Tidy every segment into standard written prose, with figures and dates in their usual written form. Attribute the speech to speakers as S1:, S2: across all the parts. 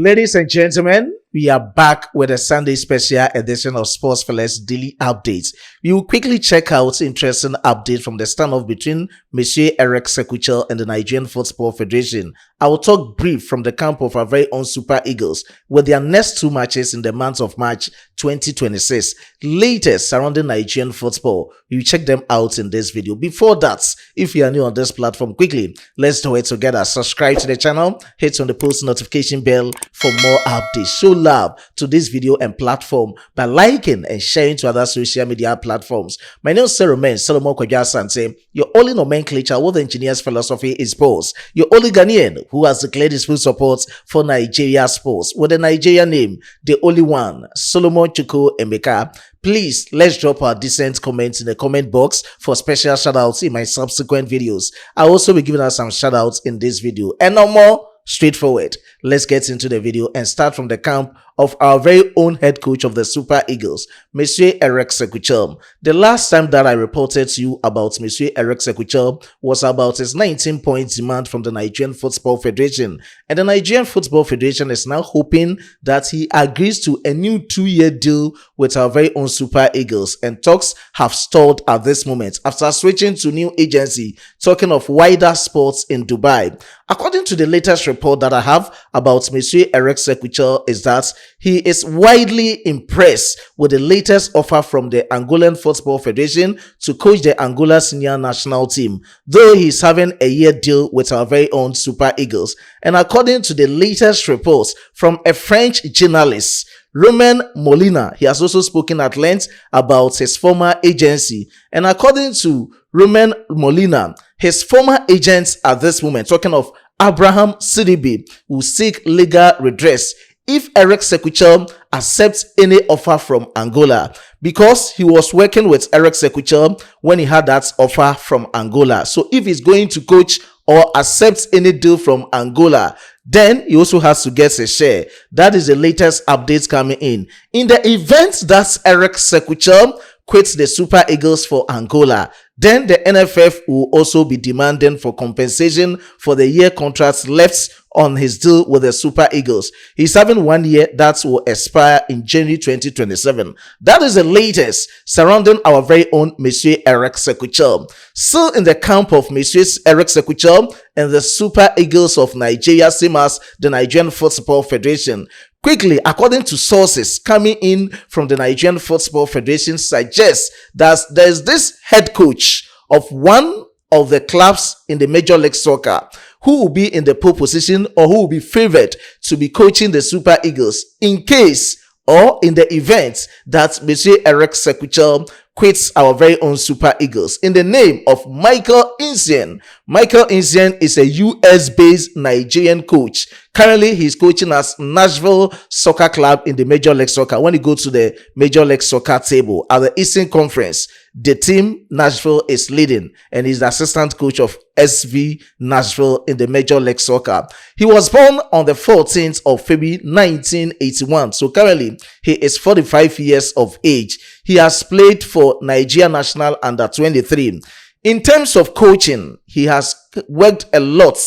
S1: Ladies and gentlemen, we are back with a Sunday special edition of Sports Fellas Daily Updates. We will quickly check out interesting update from the standoff between Monsieur Eric Sekou and the Nigerian Football Federation. I will talk brief from the camp of our very own Super Eagles with their next two matches in the month of March 2026. Latest surrounding Nigerian football. We will check them out in this video. Before that, if you are new on this platform, quickly, let's do it together. Subscribe to the channel, hit on the post notification bell for more updates. Show love to this video and platform by liking and sharing to other social media platforms. My name is Solomon Kwaja Sante. Your only nomenclature with engineer's philosophy is sports. Your only Ghanaian who has declared his full support for Nigeria sports with the Nigeria name, the only one, Solomon Chuku Emeka. Please, let's drop our decent comments in the comment box for special shoutouts in my subsequent videos. I'll also be giving us some shoutouts in this video. And no more, straightforward. Let's get into the video and start from the camp of our very own head coach of the Super Eagles, Monsieur Eric Sekou. The last time that I reported to you about Monsieur Eric Sekou was about his 19-point demand from the Nigerian Football Federation. And the Nigerian Football Federation is now hoping that he agrees to a new 2-year deal with our very own Super Eagles. And talks have stalled at this moment after switching to new agency, talking of wider sports in Dubai. According to the latest report that I have about Monsieur Eric Sekou is that he is widely impressed with the latest offer from the Angolan Football Federation to coach the Angola senior national team, though he's having a year deal with our very own Super Eagles. And according to the latest reports from a French journalist, Romain Molina, he has also spoken at length about his former agency. And according to Romain Molina, his former agents at this moment, talking of Abraham Sidibe, will seek legal redress if Eric Sekou accepts any offer from Angola, because he was working with Eric Sekou when he had that offer from Angola. So if he's going to coach or accepts any deal from Angola, then he also has to get a share. That is the latest updates coming in. In the event that Eric Sekou quits the Super Eagles for Angola, then the NFF will also be demanding for compensation for the year contracts left on his deal with the Super Eagles. He's having 1 year that will expire in January 2027. That is the latest surrounding our very own Monsieur Eric Sekou. Still in the camp of Monsieur Eric Sekou and the Super Eagles of Nigeria, same as the Nigerian Football Federation. Quickly, according to sources coming in from the Nigerian Football Federation, suggests that there's this head coach of one of the clubs in the Major League Soccer who will be in the pole position or who will be favored to be coaching the Super Eagles in case or in the event that Monsieur Eric Sekou quits our very own Super Eagles, in the name of Michael Insien. Michael Insien is a US-based Nigerian coach. Currently, he's coaching as Nashville Soccer Club in the Major League Soccer. When you go to the Major League Soccer table at the Eastern Conference, the team Nashville is leading, and he's the assistant coach of SV Nashville in the Major League Soccer. He was born on the 14th of February 1981. So currently, he is 45 years of age. He has played for Nigeria National Under 23. In terms of coaching, he has worked a lot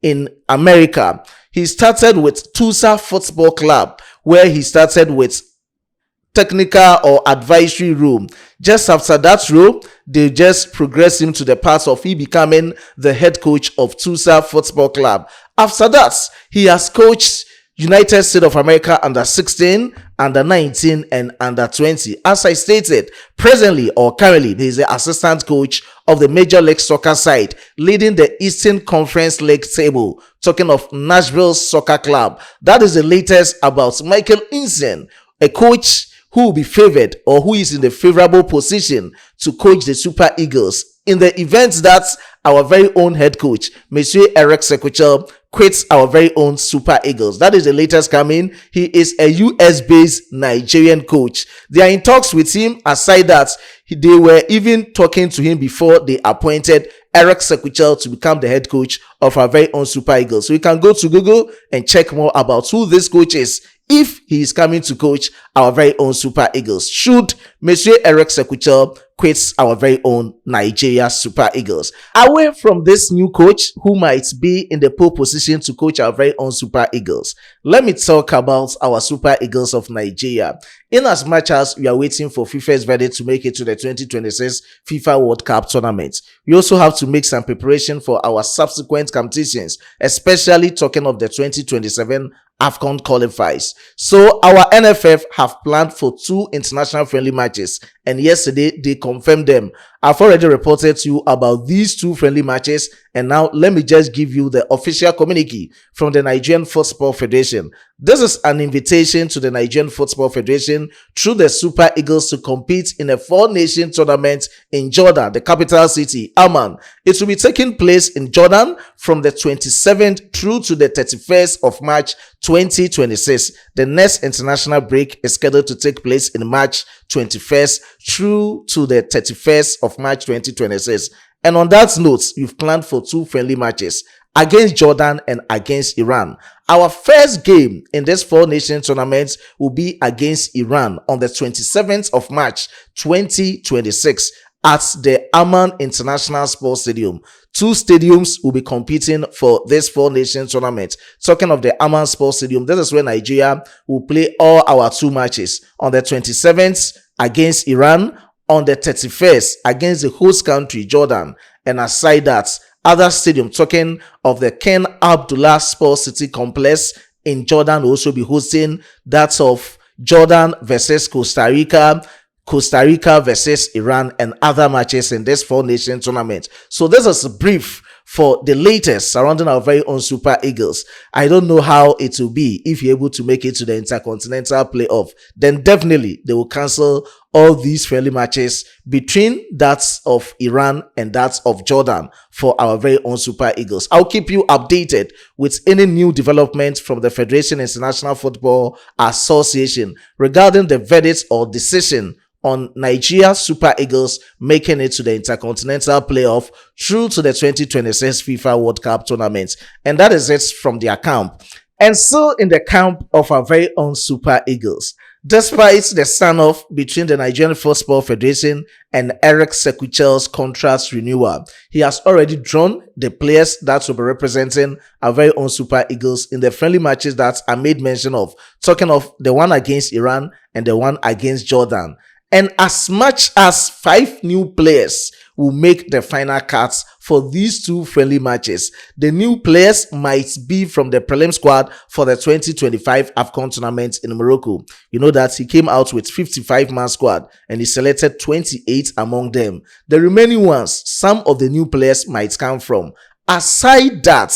S1: in America. He started with Tulsa Football Club, where he started with technical or advisory room. Just after that role, they just progressed him to the path of he becoming the head coach of Tulsa Football Club. After that, he has coached United States of America under 16, under 19, and under 20. As I stated, presently or currently, he is the assistant coach of the Major League Soccer side, leading the Eastern Conference League table, talking of Nashville Soccer Club. That is the latest about Michael Insien, a coach who will be favored or who is in the favorable position to coach the Super Eagles in the event that our very own head coach, Monsieur Eric Sekou, quits our very own Super Eagles. That is the latest coming. He is a US-based Nigerian coach. They are in talks with him. Aside that, they were even talking to him before they appointed Eric Sekou to become the head coach of our very own Super Eagles. So you can go to Google and check more about who this coach is if he is coming to coach our very own Super Eagles. Should Monsieur Eric Sekou quits our very own Nigeria Super Eagles. Away from this new coach who might be in the pole position to coach our very own Super Eagles, let me talk about our Super Eagles of Nigeria. In as much as we are waiting for FIFA's verdict to make it to the 2026 FIFA World Cup tournament, we also have to make some preparation for our subsequent competitions, especially talking of the 2027 AFCON qualifiers. So our NFF have planned for 2 international friendly matches, and yesterday they confirmed them. I've already reported to you about these 2 friendly matches, and now let me just give you the official communique from the Nigerian Football Federation. This is an invitation to the Nigerian Football Federation through the Super Eagles to compete in a 4-nation tournament in Jordan, the capital city, Amman. It will be taking place in Jordan from the 27th through to the 31st of March 2026. The next international break is scheduled to take place in March 21st through to the 31st of March 2026. And on that note, we've planned for 2 friendly matches against Jordan and against Iran. Our first game in this 4-nation tournament will be against Iran on the 27th of March 2026 at the Amman International Sports Stadium. 2 stadiums will be competing for this 4-nation tournament. Talking of the Amman Sports Stadium, this is where Nigeria will play all our 2 matches. On the 27th against Iran, on the 31st against the host country, Jordan. And aside that, other stadium, talking of the Ken Abdullah Sports City Complex in Jordan, will also be hosting that of Jordan versus Costa Rica, Costa Rica versus Iran, and other matches in this 4-nation tournament. So this is a brief for the latest surrounding our very own Super Eagles. I don't know how it will be if you're able to make it to the Intercontinental Playoff. Then definitely they will cancel all these friendly matches between that of Iran and that of Jordan for our very own Super Eagles. I'll keep you updated with any new developments from the Federation International Football Association regarding the verdict or decision on Nigeria Super Eagles making it to the Intercontinental Playoff through to the 2026 FIFA World Cup tournament. And that is it from their camp. And still in the camp of our very own Super Eagles, despite the standoff between the Nigerian Football Federation and Eric Chelle'S contract renewal, he has already drawn the players that will be representing our very own Super Eagles in the friendly matches that I made mention of, talking of the one against Iran and the one against Jordan. And as much as 5 new players will make the final cuts for these 2 friendly matches, the new players might be from the prelim squad for the 2025 AFCON tournament in Morocco. You know that he came out with 55-man squad and he selected 28 among them. The remaining ones, some of the new players might come from. Aside that,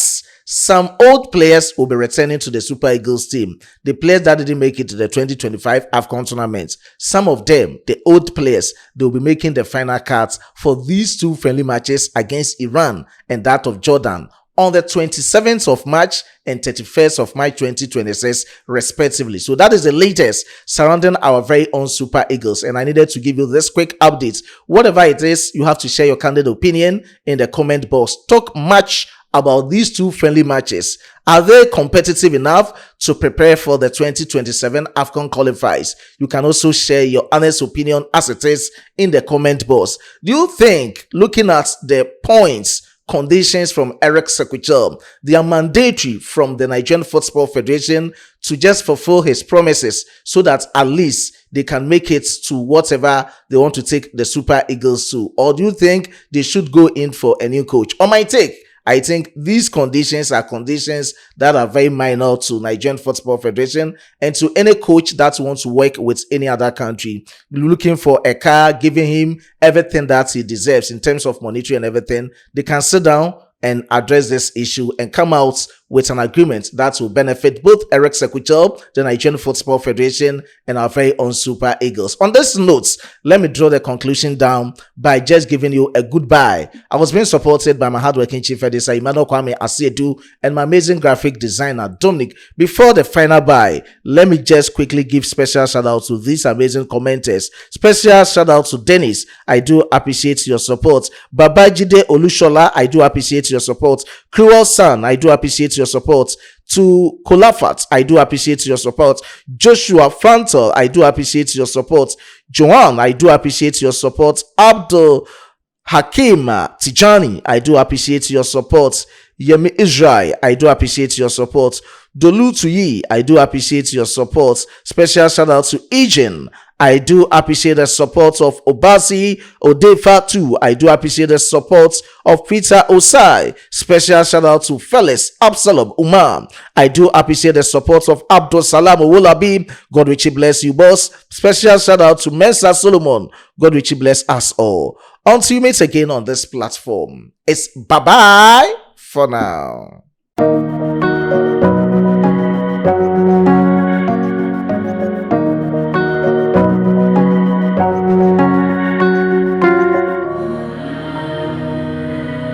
S1: some old players will be returning to the Super Eagles team. The players that didn't make it to the 2025 AFCON tournament, some of them, the old players, they will be making the final cuts for these 2 friendly matches against Iran and that of Jordan on the 27th of March and 31st of March 2026 respectively. So that is the latest surrounding our very own Super Eagles, and I needed to give you this quick update. Whatever it is, you have to share your candid opinion in the comment box. Talk much about these 2 friendly matches. Are they competitive enough to prepare for the 2027 AFCON qualifiers? You can also share your honest opinion as it is in the comment box. Do you think, looking at the points, conditions from Eric Chelle'S, they are mandatory from the Nigerian Football Federation to just fulfill his promises so that at least they can make it to whatever they want to take the Super Eagles to? Or do you think they should go in for a new coach? On my take, I think these conditions are conditions that are very minor to Nigerian Football Federation and to any coach that wants to work with any other country, looking for a car, giving him everything that he deserves in terms of monetary and everything. They can sit down and address this issue and come out with an agreement that will benefit both Eric Chelle'S, the Nigerian Football Federation, and our very own Super Eagles. On this note, let me draw the conclusion down by just giving you a goodbye. I was being supported by my hardworking chief editor, Emmanuel Kwame Asiedu, and my amazing graphic designer, Dominic. Before the final bye, let me just quickly give special shout out to these amazing commenters. Special shout out to Dennis. I do appreciate your support. Babajide Olushola, I do appreciate your support. Cruel Son, I do appreciate your your support. To Kolafat, I do appreciate your support. Joshua Frantel, I do appreciate your support. Joanne, I do appreciate your support. Abdul Hakim Tijani, I do appreciate your support. Yemi Israel, I do appreciate your support. Dolu Tuyi, I do appreciate your support. Special shout out to Ejin. I do appreciate the support of Obasi Odefa too. I do appreciate the support of Peter Osai. Special shout out to Felix Absalom Umar. I do appreciate the support of Abdul Salam Owolabi. God richly bless you, boss. Special shout out to Mensa Solomon. God richly bless us all. Until you meet again on this platform, it's bye bye for now.